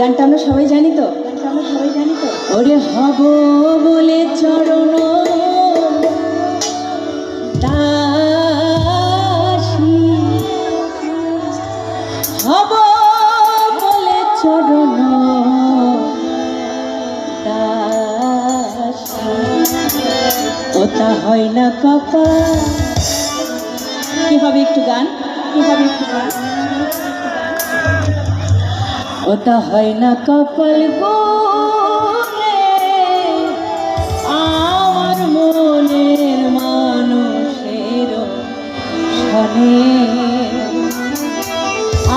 গানটা আমরা সবাই জানি তো? ওরে হব বলে চরণ দাসী, হব বলে চরণ দাসী, ওটা হয় না কপাল। কি হবে একটু গান? ওটা হয় না কপাল গো আমার মনের মানুষের শনে,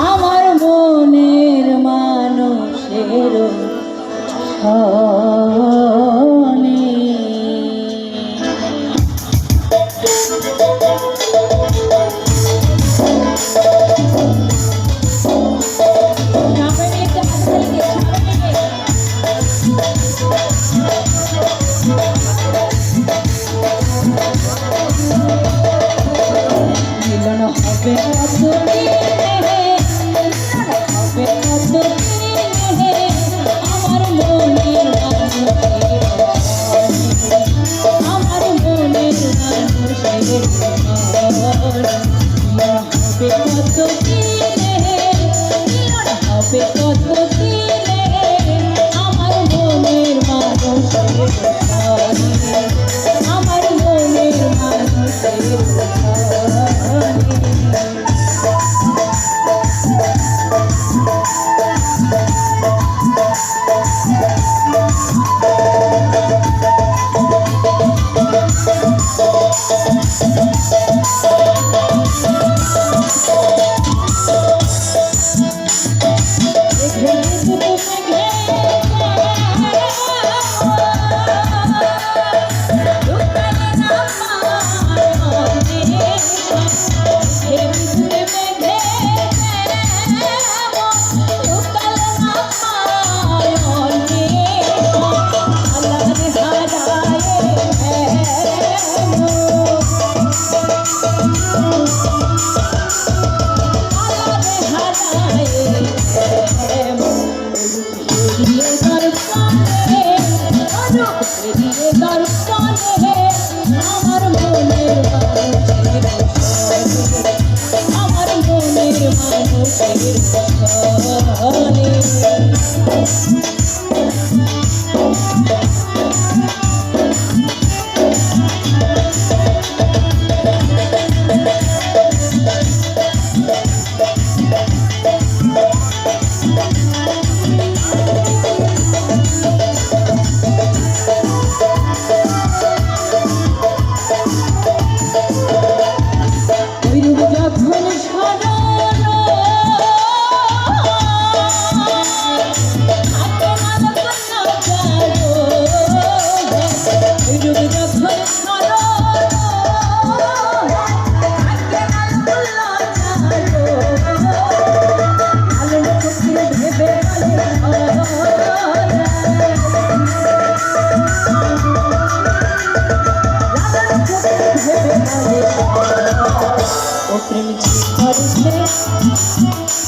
আমার মনের মানুষের শনে। মিলন হবে কতদিনে, হবে কতদিনে আমার মনের মানুষের, আমার মনের মানুষের হবে কতদিনে, হবে কতদিনে আমার মনের মানুষের, আমার মনের মানুষের। আমার মনের মানুষের, আমার মনের মানুষের শনে।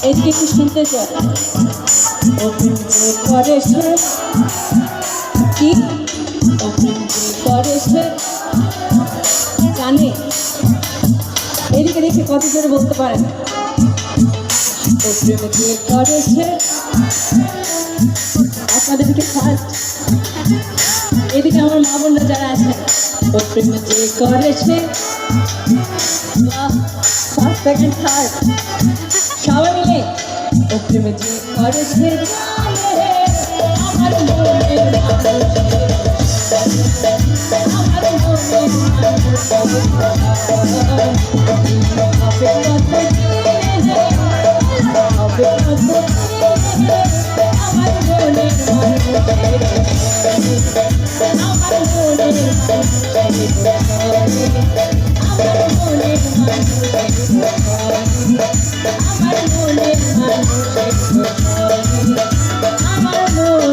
এদিকে একটু শুনতে চাই। ও প্রেম যে করে সে কি, ও প্রেম যে করে সে জানে, এদিকে দেখে কত জোরে বলতে পারেন। ও প্রেম যে করে সে, আপনাদের দিকে ফার্স্ট, এদিকে আমার মা বোনরা যারা আছে। ও প্রেম যে করে সে, ফার্স্ট সেকেন্ড থার্ড সবাই মিলে। ও প্রেম যে করে সে জানে, আমার মনের মানুষের, আমার মনের মানুষের হবে কতদিনে, হবে কতদিনে আমার মনের মানুষের, আমার মনের মানুষের, আমার মনের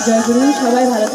জয় গুরু, সবাই ভালো থাকবেন।